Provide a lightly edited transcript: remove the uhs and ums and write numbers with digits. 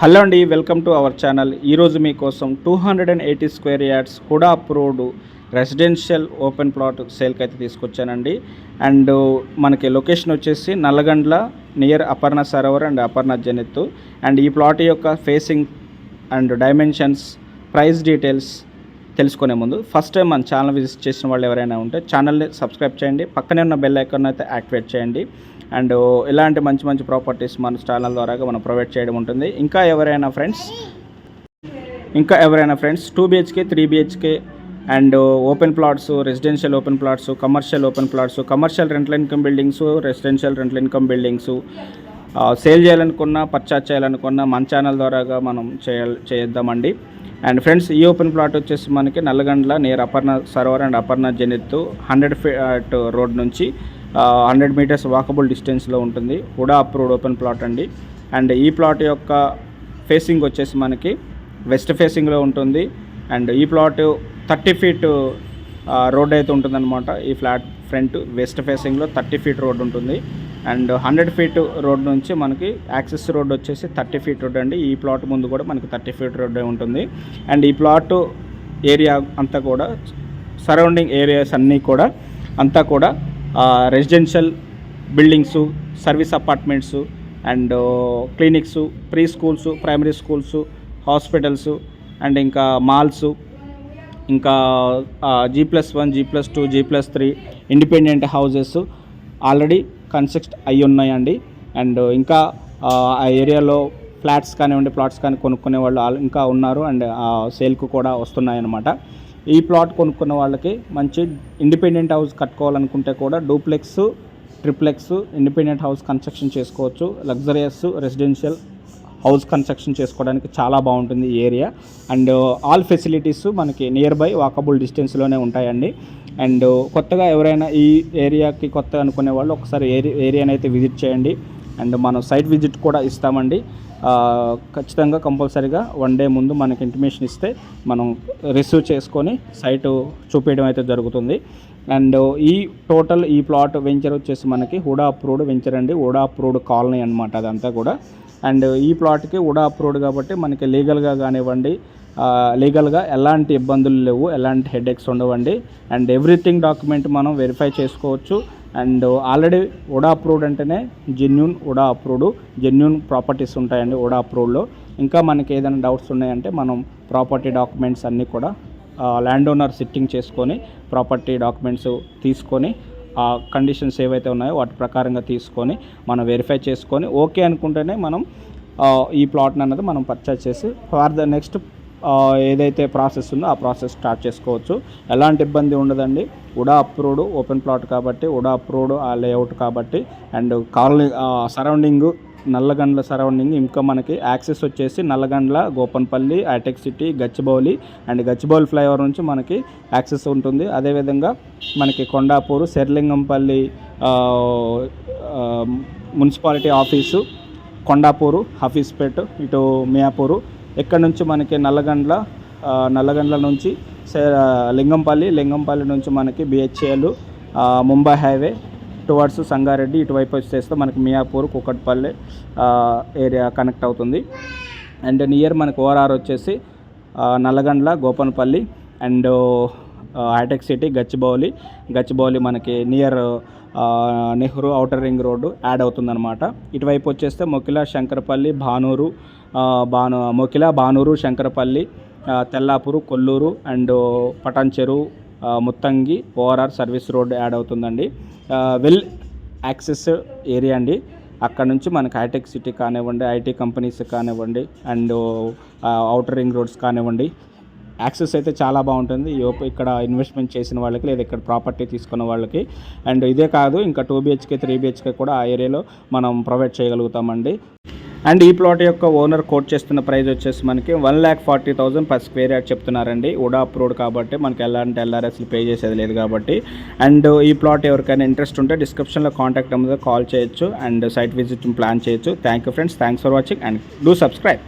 Hello అండి, welcome to our channel. ఈరోజు మీకోసం 280 square yards HUDA approved residential open plot సేల్కి అయితే తీసుకొచ్చానండి. అండ్ మనకి లొకేషన్ వచ్చేసి Nallagandla near Aparna Sarovar and Aparna Zenith. And ఈ ప్లాట్ యొక్క facing and dimensions, price details తెలుసుకునే ముందు ఫస్ట్ టైం మన ఛానల్ విజిట్ చేసిన వాళ్ళు ఎవరైనా ఉంటే ఛానల్ని సబ్స్క్రైబ్ చేయండి, పక్కనే ఉన్న బెల్ ఐకాన్ అయితే యాక్టివేట్ చేయండి. అండ్ ఇలాంటి మంచి మంచి ప్రాపర్టీస్ మన ఛానల్ ద్వారా మనం ప్రొవైడ్ చేయడం ఉంటుంది. ఇంకా ఎవరైనా friends 2 BHK 3 BHK and open plots, residential open plots, commercial open plots, commercial rental income buildings, residential rental income buildings sale చేయాలనుకున్నా, పర్చేజ్ చేయాలనుకున్నా మన ఛానల్ ద్వారాగా మనం చేద్దామండి. అండ్ ఫ్రెండ్స్, ఈ ఓపెన్ ప్లాట్ వచ్చేసి మనకి Nallagandla near Aparna Sarovar and Aparna Zenith 100 feet road నుంచి 100 meters వాకబుల్ డిస్టెన్స్లో ఉంటుంది. హుడా అప్రూవ్డ్ ఓపెన్ ప్లాట్ అండి. అండ్ ఈ ప్లాట్ యొక్క ఫేసింగ్ వచ్చేసి మనకి వెస్ట్ ఫేసింగ్లో ఉంటుంది. అండ్ ఈ ప్లాట్ 30 feet రోడ్ అయితే ఉంటుందన్నమాట. ఈ ఫ్లాట్ ఫ్రంట్ వెస్ట్ ఫేసింగ్లో 30 feet రోడ్ ఉంటుంది. అండ్ 100 feet రోడ్ నుంచి మనకి యాక్సెస్ రోడ్ వచ్చేసి 30 feet రోడ్ అండి. ఈ ప్లాట్ ముందు కూడా మనకి 30 feet రోడ్ ఉంటుంది. అండ్ ఈ ప్లాట్ ఏరియా అంతా కూడా, సరౌండింగ్ ఏరియాస్ అన్నీ కూడా అంతా కూడా residential buildings, service apartments and clinics, pre schools, primary schools, hospitals and ఇంకా మాల్స్, ఇంకా G+1, G+2, G+3 independent houses already construct అయ్యి ఉన్నాయండి. అండ్ ఇంకా ఆ ఏరియాలో ఫ్లాట్స్ కానివ్వండి, ప్లాట్స్ కానీ కొనుక్కునే వాళ్ళు ఇంకా ఉన్నారు. అండ్ సేల్కు కూడా వస్తున్నాయన్నమాట. ఈ ప్లాట్ కొనుక్కున్న వాళ్ళకి మంచి ఇండిపెండెంట్ హౌస్ కట్టుకోవాలనుకుంటే కూడా duplex, triplex independent house construction చేసుకోవచ్చు. లగ్జరియస్ రెసిడెన్షియల్ హౌస్ కన్స్ట్రక్షన్ చేసుకోవడానికి చాలా బాగుంటుంది ఈ ఏరియా. అండ్ ఆల్ ఫెసిలిటీస్ మనకి నియర్ బై వాకబుల్ డిస్టెన్స్లోనే ఉంటాయండి. అండ్ కొత్తగా ఎవరైనా ఈ ఏరియాకి కొత్త అనుకునే వాళ్ళు ఒకసారి ఏరియాని అయితే విజిట్ చేయండి. అండ్ మనం సైట్ విజిట్ కూడా ఇస్తామండి. ఖచ్చితంగా కంపల్సరీగా 1 day ముందు మనకి ఇంటిమేషన్ ఇస్తే మనం రిసీవ్ చేసుకొని సైటు చూపించడం అయితే జరుగుతుంది. అండ్ ఈ ప్లాట్ వెంచర్ వచ్చేసి మనకి హుడా అప్రూవ్డ్ వెంచర్ అండి. హుడా అప్రూవ్డ్ కాలనీ అనమాట అదంతా కూడా. అండ్ ఈ ప్లాట్కి హుడా అప్రూవ్డ్ కాబట్టి మనకి లీగల్గా కానివ్వండి, లీగల్గా ఎలాంటి ఇబ్బందులు లేవు, ఎలాంటి హెడేక్స్ ఉండవండి. అండ్ ఎవ్రీథింగ్ డాక్యుమెంట్ మనం వెరిఫై చేసుకోవచ్చు. అండ్ ఆల్రెడీ హుడా అప్రూవ్డ్ అంటేనే హుడా అప్రూవ్డ్, జెన్యూన్ ప్రాపర్టీస్ ఉంటాయండి హుడా అప్రూవ్డ్లో. ఇంకా మనకి ఏదైనా డౌట్స్ ఉన్నాయంటే మనం ప్రాపర్టీ డాక్యుమెంట్స్ అన్నీ కూడా ల్యాండ్ ఓనర్ సిట్టింగ్ చేసుకొని ప్రాపర్టీ డాక్యుమెంట్స్ తీసుకొని ఆ కండిషన్స్ ఏవైతే ఉన్నాయో వాటి ప్రకారంగా తీసుకొని మనం వెరిఫై చేసుకొని ఓకే అనుకుంటేనే మనం ఈ ప్లాట్ని అన్నది మనం పర్చేజ్ చేసి ఫర్దర్ నెక్స్ట్ ఏదైతే ప్రాసెస్ ఉందో ఆ ప్రాసెస్ స్టార్ట్ చేసుకోవచ్చు. ఎలాంటి ఇబ్బంది ఉండదండి. హుడా అప్రూవ్డ్ ఓపెన్ ప్లాట్ కాబట్టి, హుడా అప్రూవ్డ్ ఆ లేఅవుట్ కాబట్టి. And colony surrounding Nallagandla surrounding ఇంకా మనకి యాక్సెస్ వచ్చేసి నల్లగండ్ల, గోపన్పల్లి, హైటెక్ city, Gachibowli and Gachibowli flyover నుంచి మనకి యాక్సెస్ ఉంటుంది. అదేవిధంగా మనకి కొండాపూరు, శెర్లింగంపల్లి మున్సిపాలిటీ ఆఫీసు, కొండాపూరు, హఫీస్పేట్, ఇటు మియాపూరు, ఇక్కడ నుంచి మనకి నల్లగండ్ల నుంచి లింగంపల్లి నుంచి మనకి BHAL, Mumbai highway towards Sangareddy ఇటువైపు వచ్చేస్తే మనకి మియాపూర్, కుకట్పల్లి ఏరియా కనెక్ట్ అవుతుంది. అండ్ నియర్ మనకి ORR వచ్చేసి నల్లగండ్ల, గోపన్పల్లి అండ్ హైటెక్ సిటీ, గచ్చిబౌలి మనకి near Nehru outer ring road add అవుతుందన్నమాట. ఇటువైపు వచ్చేస్తే Mokila, Shankarpally, Bhanur, Shankarpally, Tellapur, Kollur and Patancheru, Muthangi, ORR service road add అవుతుందండి. వెల్ యాక్సెస్ ఏరియా అండి. అక్కడ నుంచి మనకి హైటెక్ సిటీ కానివ్వండి, IT కంపెనీస్ కానివ్వండి అండ్ ఔటర్ రింగ్ రోడ్స్ కానివ్వండి, యాక్సెస్ అయితే చాలా బాగుంటుంది ఇక్కడ ఇన్వెస్ట్మెంట్ చేసిన వాళ్ళకి లేదా ఇక్కడ ప్రాపర్టీ తీసుకున్న వాళ్ళకి. అండ్ ఇదే కాదు, ఇంకా 2 BHK 3 BHK కూడా ఆ ఏరియాలో మనం ప్రొవైడ్ చేయగలుగుతామండి. అండ్ ఈ ప్లాట్ యొక్క ఓనర్ కోట్ చేస్తున్న ప్రైస్ వచ్చేసి మనకి 1,40,000 per square yard చెప్తున్నారండి. హుడా అప్రూవ్డ్ కాబట్టి మనకి ఎలాంటి LRSలు పే చేసేది లేదు కాబట్టి. అండ్ ఈ ప్లాట్ ఎవరికైనా ఇంట్రెస్ట్ ఉంటే డిస్క్రిప్షన్లో కాంటాక్ట్ నెంబర్ కాల్ చేయొచ్చు అండ్ సైట్ విజిట్ ప్లాన్ చేయొచ్చు. Thank you friends, thanks for watching and do subscribe.